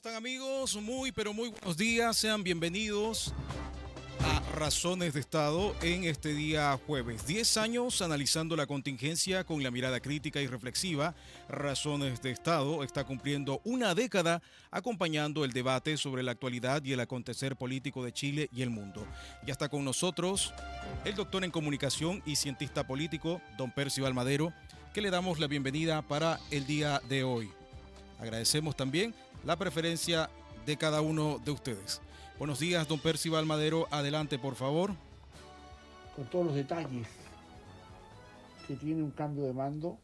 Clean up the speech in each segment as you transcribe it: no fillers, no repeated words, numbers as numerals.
están amigos? Muy pero muy buenos días. Sean bienvenidos a Razones de Estado en este día jueves. 10 años analizando la contingencia con la mirada crítica y reflexiva. Razones de Estado está cumpliendo una década acompañando el debate sobre la actualidad y el acontecer político de Chile y el mundo. Ya está con nosotros el doctor en comunicación y cientista político, don Percival Madero, que le damos la bienvenida para el día de hoy. Agradecemos también la preferencia de cada uno de ustedes. Buenos días, don Percival Madero. Adelante, por favor. Con todos los detalles que tiene un cambio de mando,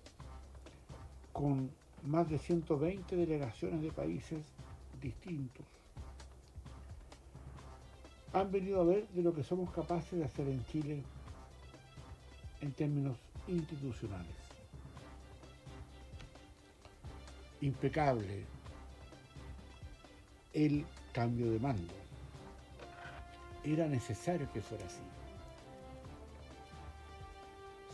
con más de 120 delegaciones de países distintos. Han venido a ver de lo que somos capaces de hacer en Chile en términos institucionales. Impecable el cambio de mando. Era necesario que fuera así.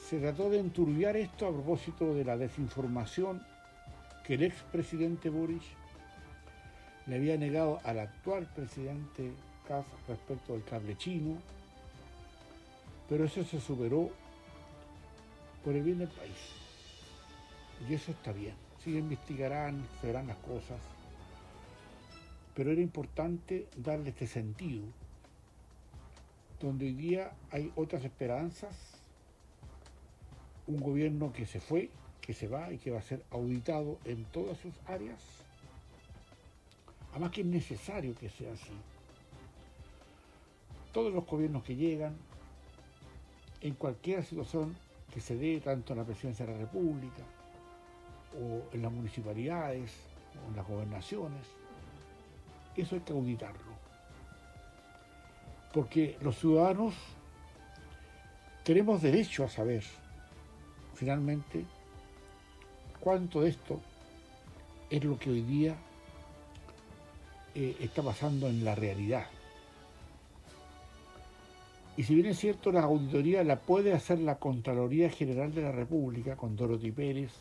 Se trató de enturbiar esto a propósito de la desinformación que el expresidente Boric le había negado al actual presidente Kass respecto del cable chino, pero eso se superó por el bien del país. Y eso está bien. Sí, investigarán, se verán las cosas, pero era importante darle este sentido, donde hoy día hay otras esperanzas, un gobierno que se fue, que se va y que va a ser auditado en todas sus áreas. Además que es necesario que sea así. Todos los gobiernos que llegan, en cualquier situación que se dé, tanto en la presidencia de la República, o en las municipalidades, o en las gobernaciones, eso hay que auditarlo. Porque los ciudadanos tenemos derecho a saber, finalmente, cuánto de esto es lo que hoy día está pasando en la realidad. Y si bien es cierto, la auditoría la puede hacer la Contraloría General de la República con Dorothy Pérez,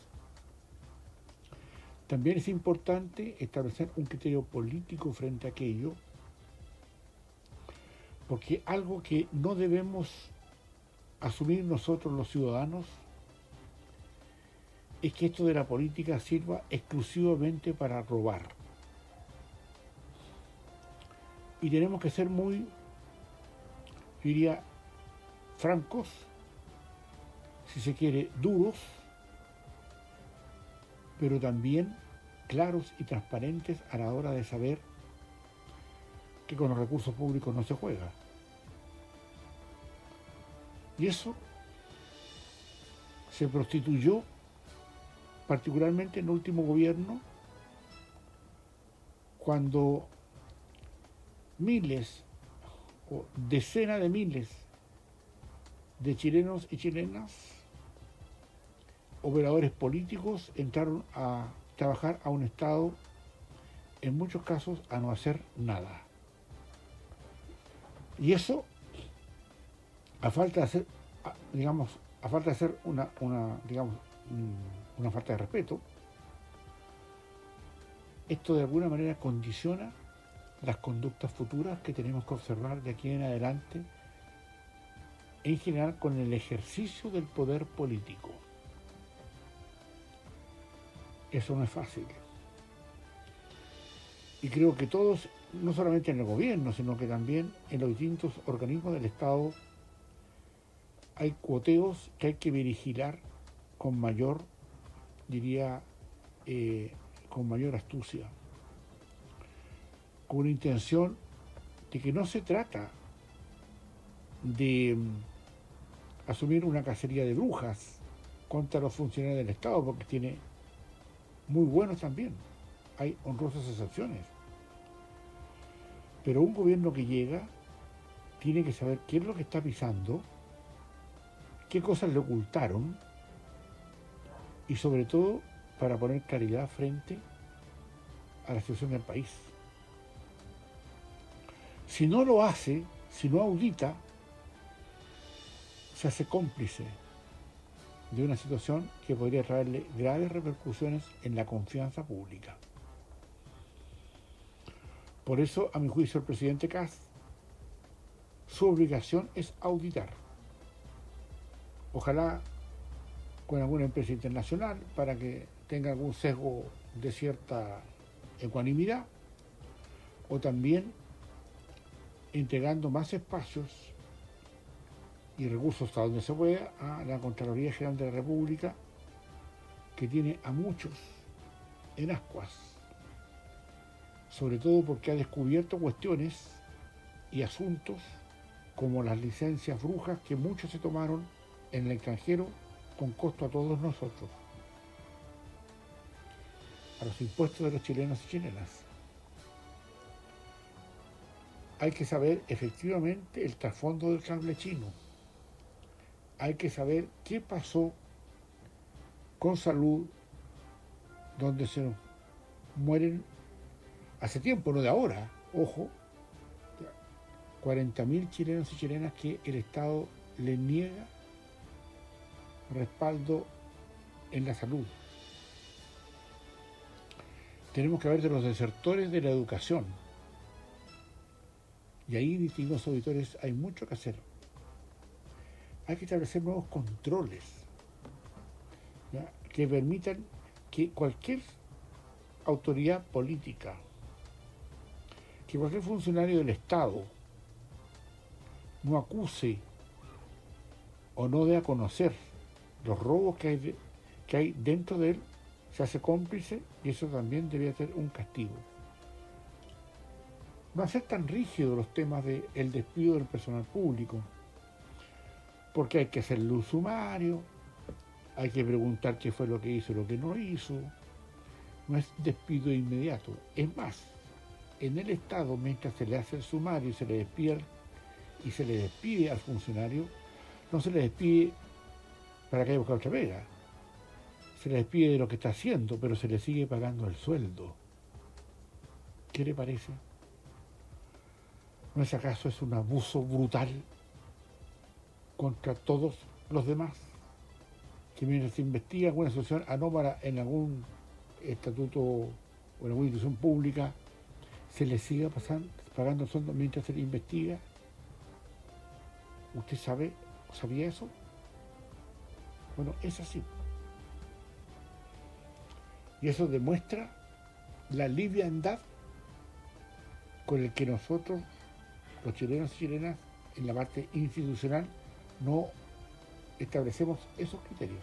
también es importante establecer un criterio político frente a aquello, porque algo que no debemos asumir nosotros los ciudadanos es que esto de la política sirva exclusivamente para robar. Y tenemos que ser muy, diría, francos, si se quiere, duros, pero también claros y transparentes a la hora de saber que con los recursos públicos no se juega. Y eso se prostituyó particularmente en el último gobierno, cuando miles o decenas de miles de chilenos y chilenas, operadores políticos, entraron a trabajar a un Estado, en muchos casos, a no hacer nada. Y eso, a falta de hacer, digamos, a falta de hacer una falta de respeto, esto de alguna manera condiciona las conductas futuras que tenemos que observar de aquí en adelante, en general con el ejercicio del poder político. Eso no es fácil. Y creo que todos, no solamente en el gobierno, sino que también en los distintos organismos del Estado, hay cuoteos que hay que vigilar con mayor, diría, con mayor astucia, con una intención de que no se trata de asumir una cacería de brujas contra los funcionarios del Estado, porque tiene muy buenos también, hay honrosas excepciones. Pero un gobierno que llega tiene que saber qué es lo que está pisando, qué cosas le ocultaron, y sobre todo para poner claridad frente a la situación del país. Si no lo hace, si no audita, se hace cómplice de una situación que podría traerle graves repercusiones en la confianza pública. Por eso, a mi juicio, el presidente Kast, su obligación es auditar. Ojalá con alguna empresa internacional para que tenga algún sesgo de cierta ecuanimidad, o también entregando más espacios y recursos hasta donde se pueda a la Contraloría General de la República, que tiene a muchos en ascuas, sobre todo porque ha descubierto cuestiones y asuntos como las licencias brujas que muchos se tomaron en el extranjero con costo a todos nosotros, a los impuestos de los chilenos y chilenas. Hay que saber efectivamente el trasfondo del cable chino. Hay que saber qué pasó con Salud, donde se mueren hace tiempo, no de ahora, ojo, 40.000 chilenos y chilenas que el Estado le niega respaldo en la salud. Tenemos que hablar de los desertores de la educación. Y ahí, distinguidos auditores, hay mucho que hacer. Hay que establecer nuevos controles, ¿ya?, que permitan que cualquier autoridad política, que cualquier funcionario del Estado no acuse o no dé a conocer los robos que hay dentro de él, se hace cómplice, y eso también debería ser un castigo. No hacer tan rígidos los temas del despido del personal público, porque hay que hacerle un sumario, hay que preguntar qué fue lo que hizo y lo que no hizo. No es despido inmediato. Es más, en el Estado, mientras se le hace el sumario y se le despide al funcionario, no se le despide para que haya buscado otra pega. Se le despide de lo que está haciendo, pero se le sigue pagando el sueldo. ¿Qué le parece? ¿No es acaso es un abuso brutal contra todos los demás? Que mientras se investiga alguna situación anómala en algún estatuto o en alguna institución pública, se le siga pagando el sueldo mientras se le investiga. ¿Usted sabía eso? Bueno, es así. Y eso demuestra la liviandad con el que nosotros, los chilenos y chilenas, en la parte institucional, no establecemos esos criterios.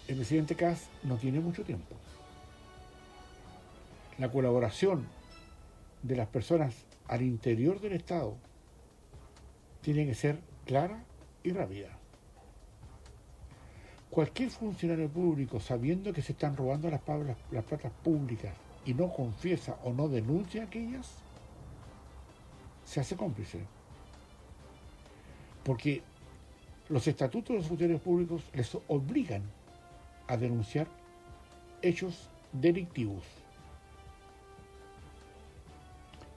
El presidente Kast no tiene mucho tiempo. La colaboración de las personas al interior del Estado tiene que ser clara y rápida. Cualquier funcionario público, sabiendo que se están robando las platas públicas y no confiesa o no denuncia aquellas, se hace cómplice. Porque los estatutos de los funcionarios públicos les obligan a denunciar hechos delictivos.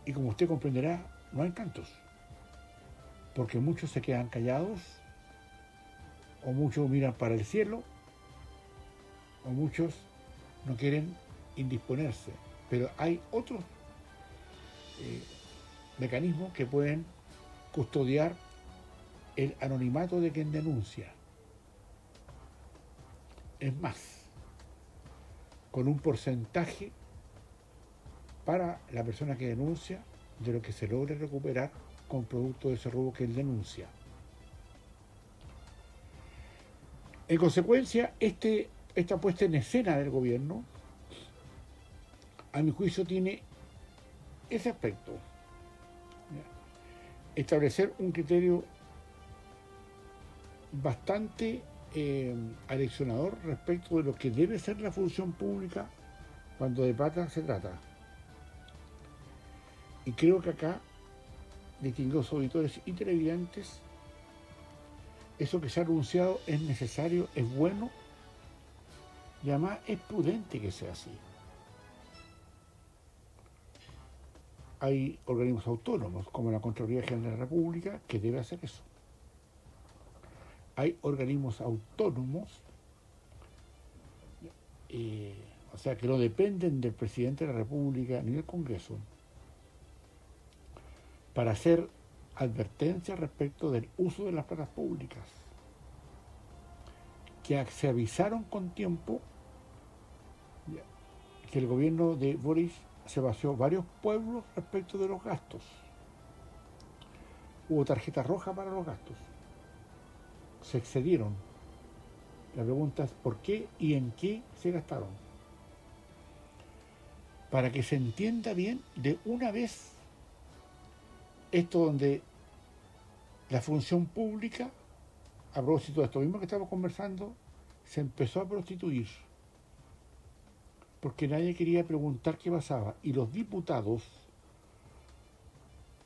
Y como usted comprenderá, no hay tantos, porque muchos se quedan callados, o muchos miran para el cielo, o muchos no quieren indisponerse. Pero hay otros mecanismos que pueden custodiar el anonimato de quien denuncia. Es más, con un porcentaje para la persona que denuncia de lo que se logre recuperar con producto de ese robo que él denuncia. En consecuencia, esta puesta en escena del gobierno, a mi juicio, tiene ese aspecto. Establecer un criterio bastante aleccionador respecto de lo que debe ser la función pública cuando de plata se trata. Y creo que acá, distinguidos auditores y televidentes, eso que se ha anunciado es necesario, es bueno, y además es prudente que sea así. Hay organismos autónomos, como la Contraloría General de la República, que debe hacer eso. Hay organismos autónomos o sea que no dependen del presidente de la República ni del Congreso, para hacer advertencias respecto del uso de las plazas públicas, que se avisaron con tiempo que el gobierno de Boris se vació varios pueblos respecto de los gastos. Hubo tarjeta roja para los gastos. Se excedieron. La pregunta es por qué y en qué se gastaron. Para que se entienda bien de una vez esto donde la función pública, a propósito de esto mismo que estamos conversando, se empezó a prostituir. Porque nadie quería preguntar qué pasaba. Y los diputados,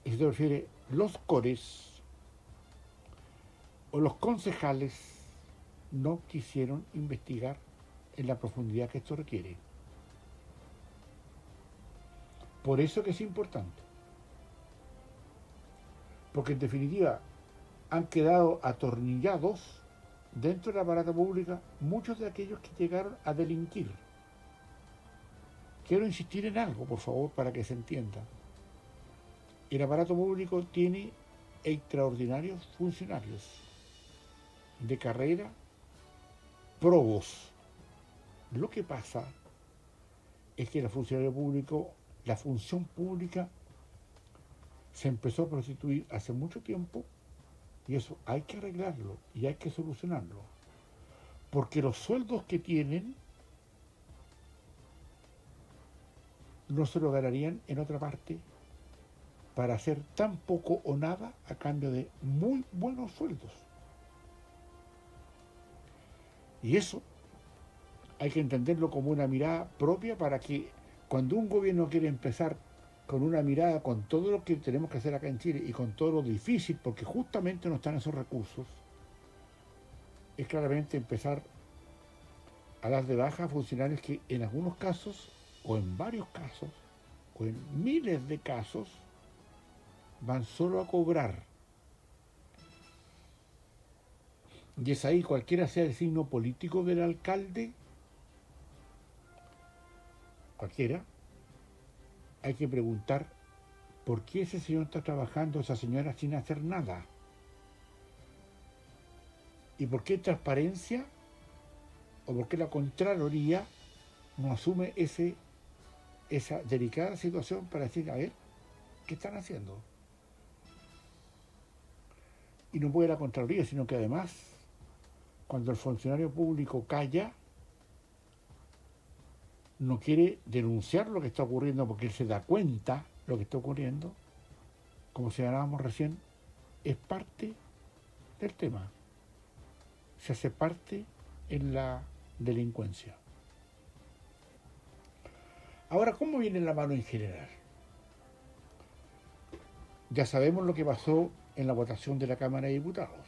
eso se refiere, los cores o los concejales, no quisieron investigar en la profundidad que esto requiere. Por eso que es importante. Porque en definitiva han quedado atornillados dentro del aparato público muchos de aquellos que llegaron a delinquir. Quiero insistir en algo, por favor, para que se entienda. El aparato público tiene extraordinarios funcionarios de carrera, probos. Lo que pasa es que la función pública se empezó a prostituir hace mucho tiempo y eso hay que arreglarlo y hay que solucionarlo. Porque los sueldos que tienen no se lo ganarían en otra parte para hacer tan poco o nada a cambio de muy buenos sueldos. Y eso hay que entenderlo como una mirada propia para que cuando un gobierno quiere empezar con una mirada con todo lo que tenemos que hacer acá en Chile y con todo lo difícil, porque justamente no están esos recursos, es claramente empezar a dar de baja a funcionarios que en algunos casos, o en varios casos, o en miles de casos, van solo a cobrar. Y es ahí, cualquiera sea el signo político del alcalde, cualquiera, hay que preguntar por qué ese señor está trabajando, esa señora, sin hacer nada. ¿Y por qué transparencia o por qué la Contraloría no asume esa delicada situación para decir, a ver, ¿qué están haciendo? Y no puede la Contraloría, sino que además, cuando el funcionario público calla, no quiere denunciar lo que está ocurriendo porque él se da cuenta de lo que está ocurriendo, como señalábamos recién, es parte del tema. Se hace parte en la delincuencia. Ahora, ¿cómo viene la mano en general? Ya sabemos lo que pasó en la votación de la Cámara de Diputados.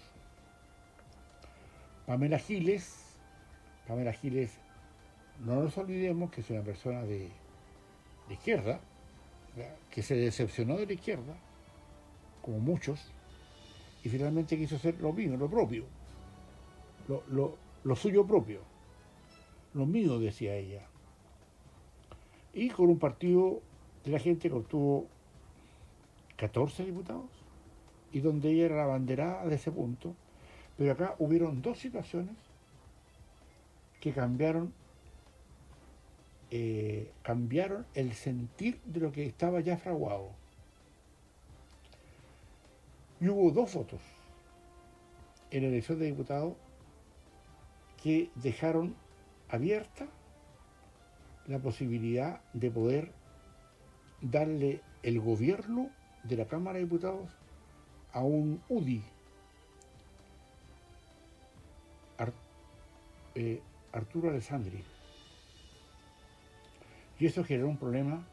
Pamela Giles, no nos olvidemos que es una persona de izquierda, que se decepcionó de la izquierda, como muchos, y finalmente quiso hacer lo mío, lo propio, lo suyo propio, lo mío, decía ella. Y con un partido de la gente que obtuvo 14 diputados, y donde ella era la abanderada de ese punto, pero acá hubieron dos situaciones que cambiaron el sentir de lo que estaba ya fraguado. Y hubo dos votos en la elección de diputados que dejaron abierta la posibilidad de poder darle el gobierno de la Cámara de Diputados a un UDI, Arturo Alessandri. Y eso generó un problema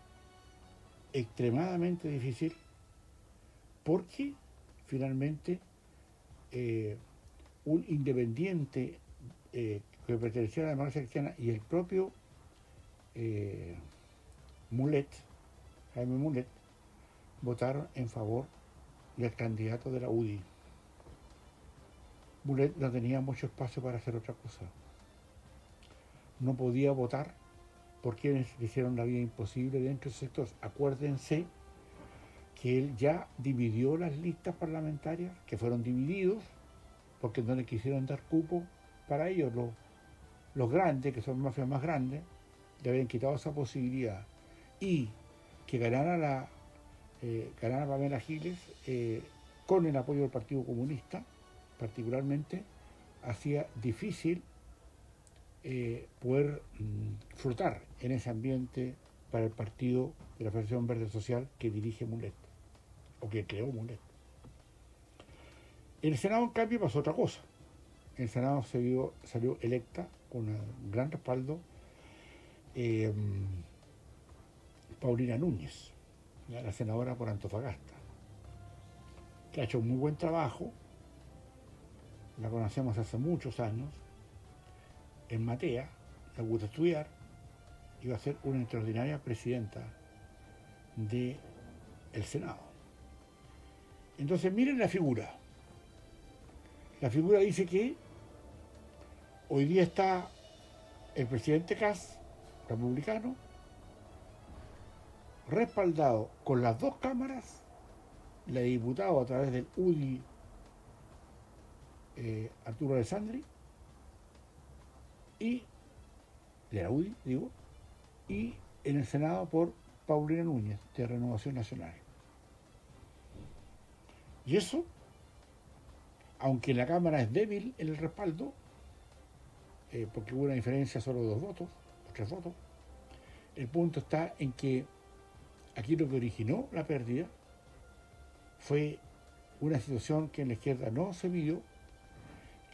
extremadamente difícil porque finalmente un independiente que pertenecía a la democracia cristiana y el propio Jaime Mulet, votaron en favor del candidato de la UDI. Mulet no tenía mucho espacio para hacer otra cosa. No podía votar por quienes le hicieron la vida imposible dentro de esos sectores. Acuérdense que él ya dividió las listas parlamentarias, que fueron divididos porque no le quisieron dar cupo para ellos. Los grandes, que son mafias más grandes, le habían quitado esa posibilidad. Y que ganara Pamela Giles con el apoyo del Partido Comunista, particularmente, hacía difícil poder flotar en ese ambiente para el partido de la Federación Verde Social que dirige Mulet, o que creó Mulet. En el Senado, en cambio, pasó otra cosa. En el Senado salió electa con un gran respaldo Paulina Núñez, la senadora por Antofagasta, que ha hecho un muy buen trabajo. La conocemos hace muchos años. En Matea, le gusta estudiar, iba a ser una extraordinaria presidenta del Senado. Entonces miren la figura. La figura dice que hoy día está el presidente Kast, republicano, respaldado con las dos cámaras, la de diputado a través del UDI Arturo Alessandri, y de la UDI, digo, y en el Senado por Paulina Núñez, de Renovación Nacional. Y eso, aunque en la Cámara es débil el respaldo, porque hubo una diferencia solo de 2 votos, o 3 votos, el punto está en que aquí lo que originó la pérdida fue una situación que en la izquierda no se vio,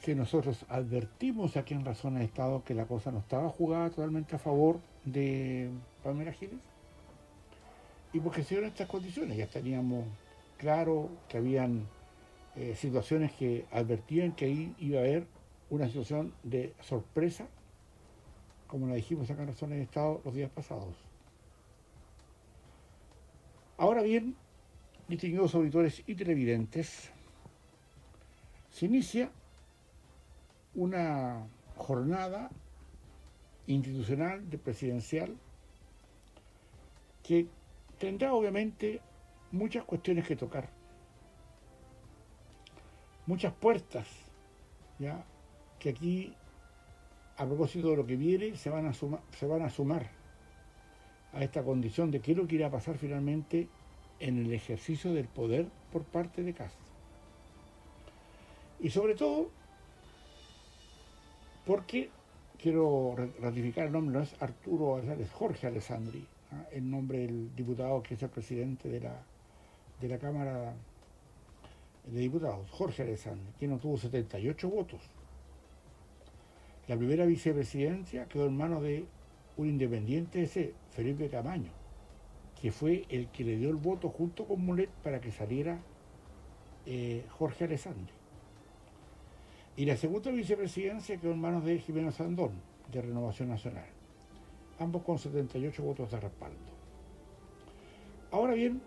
que nosotros advertimos aquí en Razones de Estado que la cosa no estaba jugada totalmente a favor de Pamela Giles, y porque se dieron estas condiciones. Ya teníamos claro que habían situaciones que advertían que ahí iba a haber una situación de sorpresa, como la dijimos acá en Razones de Estado los días pasados. Ahora bien, distinguidos auditores y televidentes, se inicia una jornada institucional presidencial que tendrá obviamente muchas cuestiones que tocar, muchas puertas, ¿ya? Que aquí, a propósito de lo que viene, se van a sumar a esta condición de qué es lo que irá a pasar finalmente en el ejercicio del poder por parte de Kast. Y sobre todo, porque quiero ratificar el nombre, no es Arturo Alessandri, es Jorge Alessandri, ¿ah? El nombre del diputado que es el presidente de la Cámara de Diputados, Jorge Alessandri, quien obtuvo 78 votos. La primera vicepresidencia quedó en manos de un independiente ese, Felipe Camaño, que fue el que le dio el voto junto con Mulet para que saliera Jorge Alessandri. Y la segunda vicepresidencia quedó en manos de Jimena Sandón, de Renovación Nacional, ambos con 78 votos de respaldo. Ahora bien,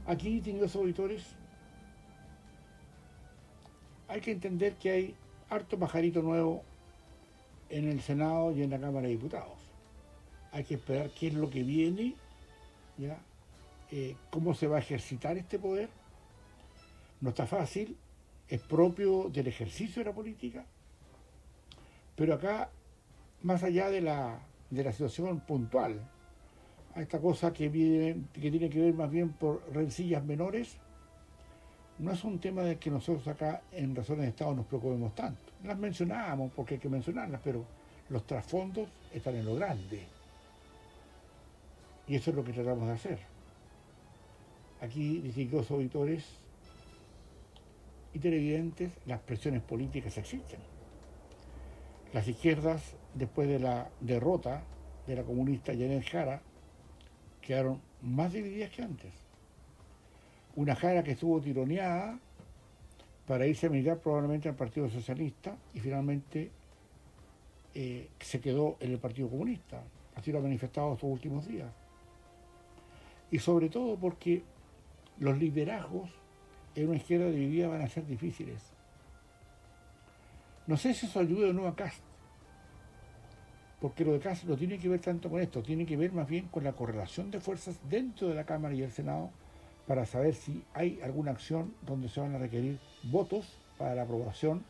aquí, distinguidos auditores, hay que entender que hay harto pajarito nuevo en el Senado y en la Cámara de Diputados. Hay que esperar qué es lo que viene, ¿ya? Cómo se va a ejercitar este poder. No está fácil, es propio del ejercicio de la política, pero acá, más allá de la situación puntual, a esta cosa que tiene que ver más bien por rencillas menores, no es un tema del que nosotros acá en Razones de Estado nos preocupemos tanto. Las mencionamos porque hay que mencionarlas, pero los trasfondos están en lo grande. Y eso es lo que tratamos de hacer. Aquí, distinguidos auditores y televidentes, las presiones políticas existen. Las izquierdas, después de la derrota de la comunista Janet Jara, quedaron más divididas que antes. Una Jara que estuvo tironeada para irse a militar probablemente al Partido Socialista y finalmente se quedó en el Partido Comunista. Así lo ha manifestado estos últimos días. Y sobre todo porque los liderazgos en una izquierda dividida van a ser difíciles. No sé si eso ayuda o no a Kast, porque lo de Kast no tiene que ver tanto con esto, tiene que ver más bien con la correlación de fuerzas dentro de la Cámara y el Senado para saber si hay alguna acción donde se van a requerir votos para la aprobación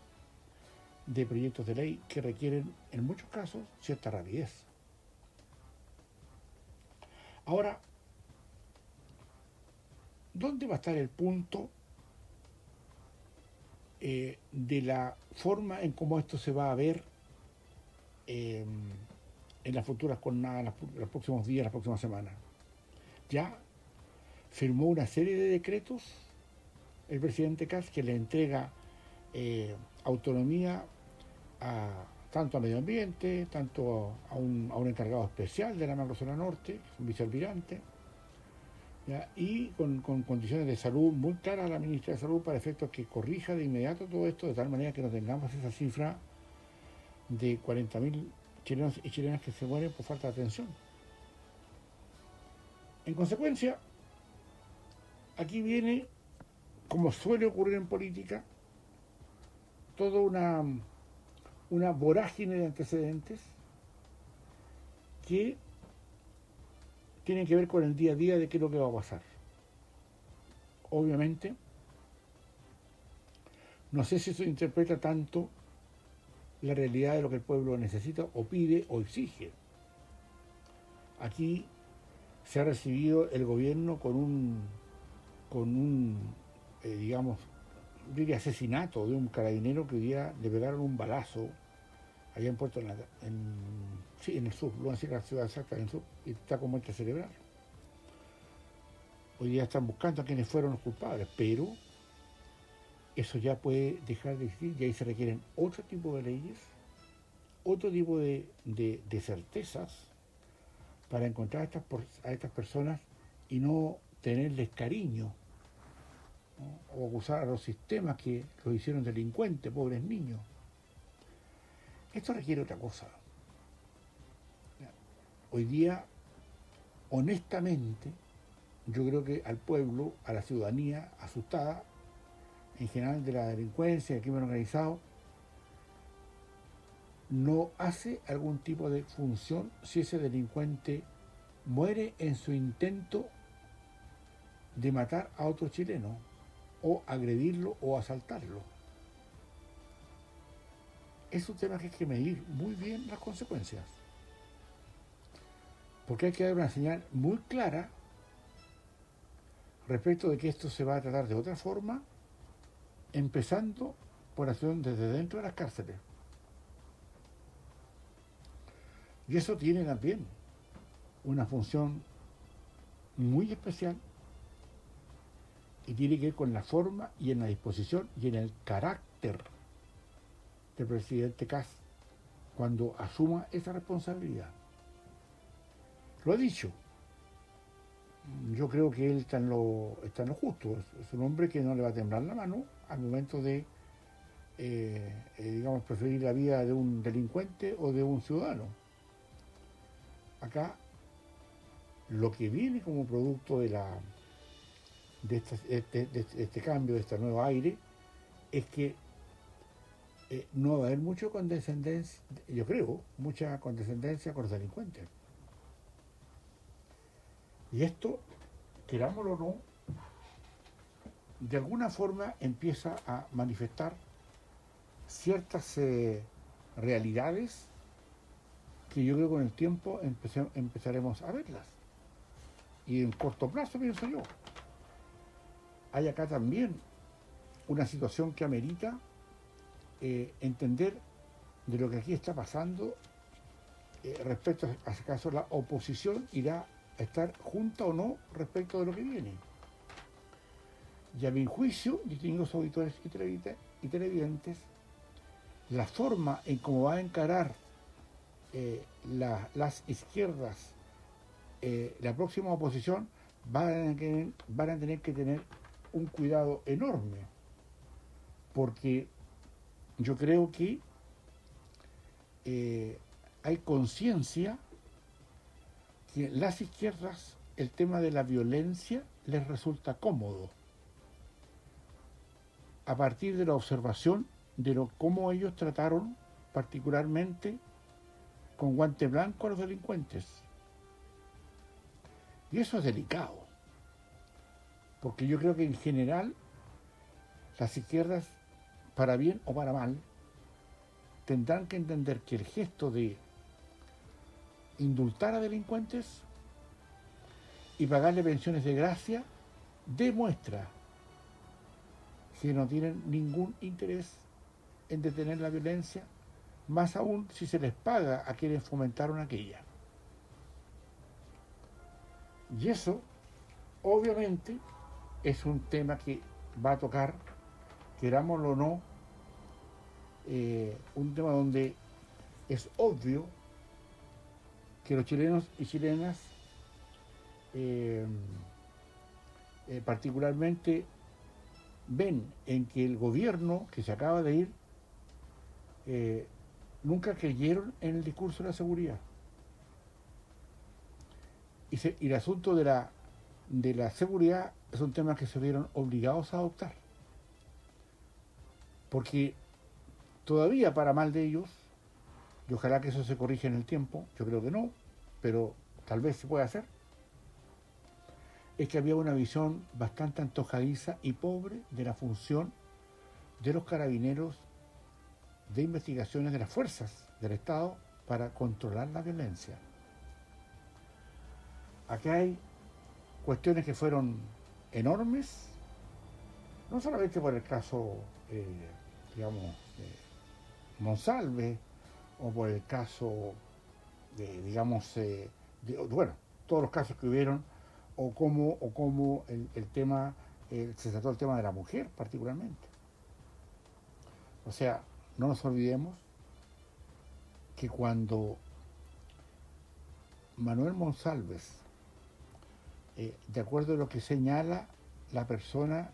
de proyectos de ley que requieren, en muchos casos, cierta rapidez. Ahora, ¿dónde va a estar el punto de la forma en cómo esto se va a ver en las futuras jornadas, los próximos días, las próximas semanas? Ya firmó una serie de decretos el presidente Kast que le entrega autonomía tanto a medio ambiente, tanto a un encargado especial de la macrozona norte, un vicealmirante, ¿ya? Y con condiciones de salud muy claras a la ministra de Salud para efectos que corrija de inmediato todo esto, de tal manera que no tengamos esa cifra de 40.000 chilenos y chilenas que se mueren por falta de atención. En consecuencia, aquí viene, como suele ocurrir en política, toda una vorágine de antecedentes que tienen que ver con el día a día de qué es lo que va a pasar. Obviamente, no sé si eso interpreta tanto la realidad de lo que el pueblo necesita o pide o exige. Aquí se ha recibido el gobierno con un digamos, diría asesinato de un carabinero que hoy día le pegaron un balazo allá en Puerto en el sur, lo van a decir la ciudad exacta, en el sur, y está con muerte cerebral. Hoy día están buscando a quienes fueron los culpables, pero eso ya puede dejar de existir y ahí se requieren otro tipo de leyes, otro tipo de certezas para encontrar a estas personas y no tenerles cariño, ¿no? O acusar a los sistemas que los hicieron delincuentes, pobres niños. Esto requiere otra cosa. Hoy día, honestamente, yo creo que al pueblo, a la ciudadanía asustada, en general de la delincuencia, del crimen organizado, no hace algún tipo de función si ese delincuente muere en su intento de matar a otro chileno, o agredirlo o asaltarlo. Es un tema que hay que medir muy bien las consecuencias, porque hay que dar una señal muy clara respecto de que esto se va a tratar de otra forma, empezando por acción desde dentro de las cárceles. Y eso tiene también una función muy especial y tiene que ver con la forma y en la disposición y en el carácter del presidente Kast cuando asuma esa responsabilidad. Lo ha dicho. Yo creo que él está en lo justo. Es un hombre que no le va a temblar la mano al momento de, digamos, preferir la vida de un delincuente o de un ciudadano. Acá, lo que viene como producto de este cambio, de este nuevo aire, es que no va a haber mucha condescendencia, yo creo, mucha condescendencia con los delincuentes. Y esto, querámoslo o no, de alguna forma empieza a manifestar ciertas realidades que yo creo que con el tiempo empezaremos a verlas. Y en corto plazo, pienso yo. Hay acá también una situación que amerita entender de lo que aquí está pasando respecto a si acaso la oposición irá a estar junta o no respecto de lo que viene. Y a mi juicio, distinguidos auditores y televidentes, la forma en cómo va a encarar las izquierdas la próxima oposición van a tener que tener un cuidado enorme, porque yo creo que hay conciencia que las izquierdas el tema de la violencia les resulta cómodo a partir de la observación de cómo ellos trataron particularmente con guante blanco a los delincuentes. Y eso es delicado, porque yo creo que en general las izquierdas, para bien o para mal, tendrán que entender que el gesto de indultar a delincuentes y pagarle pensiones de gracia demuestra que no tienen ningún interés en detener la violencia, más aún si se les paga a quienes fomentaron aquella. Y eso, obviamente, es un tema que va a tocar, querámoslo o no, un tema donde es obvio que los chilenos y chilenas, particularmente, ven en que el gobierno que se acaba de ir nunca creyeron en el discurso de la seguridad. Y el asunto de la seguridad es un tema que se vieron obligados a adoptar. Porque todavía, para mal de ellos, y ojalá que eso se corrija en el tiempo, yo creo que no, pero tal vez se pueda hacer, es que había una visión bastante antojadiza y pobre de la función de los carabineros de investigaciones de las fuerzas del Estado para controlar la violencia. Acá hay cuestiones que fueron enormes, no solamente por el caso, Monsalve, o por el caso bueno, todos los casos que hubieron, o cómo el tema, se trató el tema de la mujer particularmente. O sea, no nos olvidemos que cuando Manuel Monsalves, de acuerdo a lo que señala la persona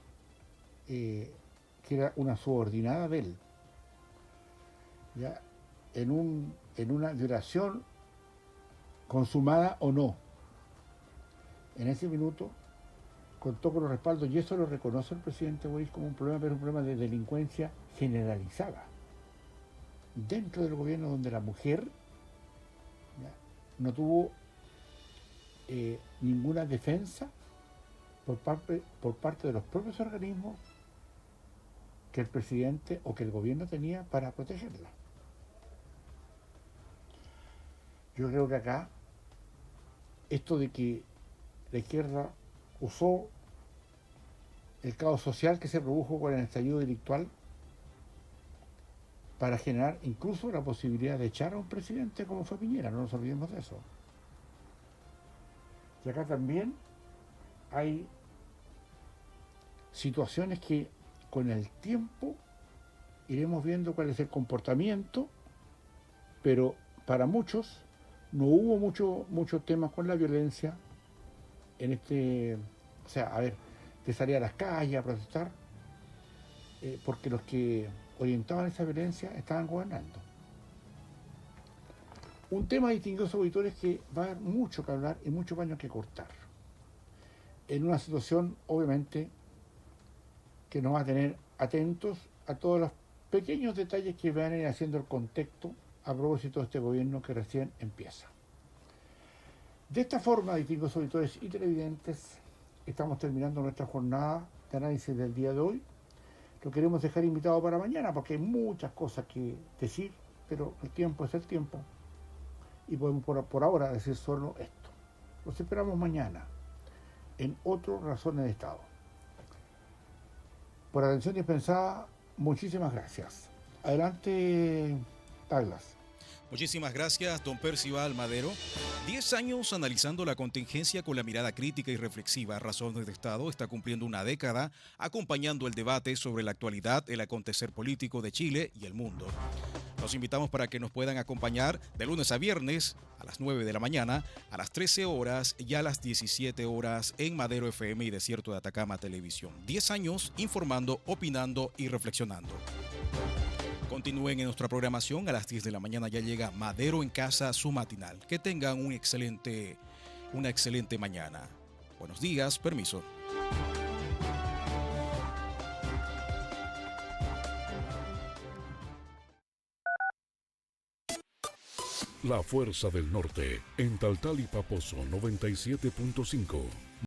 que era una subordinada de él, ya, en una violación consumada o no, en ese minuto contó con los respaldos, y eso lo reconoce el presidente Boric como un problema, pero un problema de delincuencia generalizada dentro del gobierno, donde la mujer, ya, no tuvo ninguna defensa por parte de los propios organismos que el presidente o que el gobierno tenía para protegerla. Yo creo que acá esto de que la izquierda usó el caos social que se produjo con el estallido delictual para generar incluso la posibilidad de echar a un presidente como fue Piñera, no nos olvidemos de eso. Y acá también hay situaciones que con el tiempo iremos viendo cuál es el comportamiento, pero para muchos no hubo mucho tema con la violencia en o sea, a ver, de salir a las calles a protestar, porque los que orientaban esa violencia estaban gobernando. Un tema, distinguidos auditores, que va a haber mucho que hablar y mucho paño que cortar. En una situación, obviamente, que nos va a tener atentos a todos los pequeños detalles que van a ir haciendo el contexto a propósito de este gobierno que recién empieza. De esta forma, distinguidos auditores y televidentes, estamos terminando nuestra jornada de análisis del día de hoy. Lo queremos dejar invitado para mañana porque hay muchas cosas que decir, pero el tiempo es el tiempo y podemos por ahora decir solo esto. Los esperamos mañana en otro Razones de Estado. Por atención dispensada, muchísimas gracias. Adelante, Douglas. Muchísimas gracias, don Percival Madero. 10 años analizando la contingencia con la mirada crítica y reflexiva. Razones de Estado está cumpliendo una década acompañando el debate sobre la actualidad, el acontecer político de Chile y el mundo. Los invitamos para que nos puedan acompañar de lunes a viernes a las 9 de la mañana, a las 13 horas y a las 17 horas en Madero FM y Desierto de Atacama Televisión. 10 años informando, opinando y reflexionando. Continúen en nuestra programación. A las 10 de la mañana ya llega Madero en Casa, su matinal. Que tengan una excelente mañana. Buenos días, permiso. La Fuerza del Norte, en Taltal y Paposo 97.5.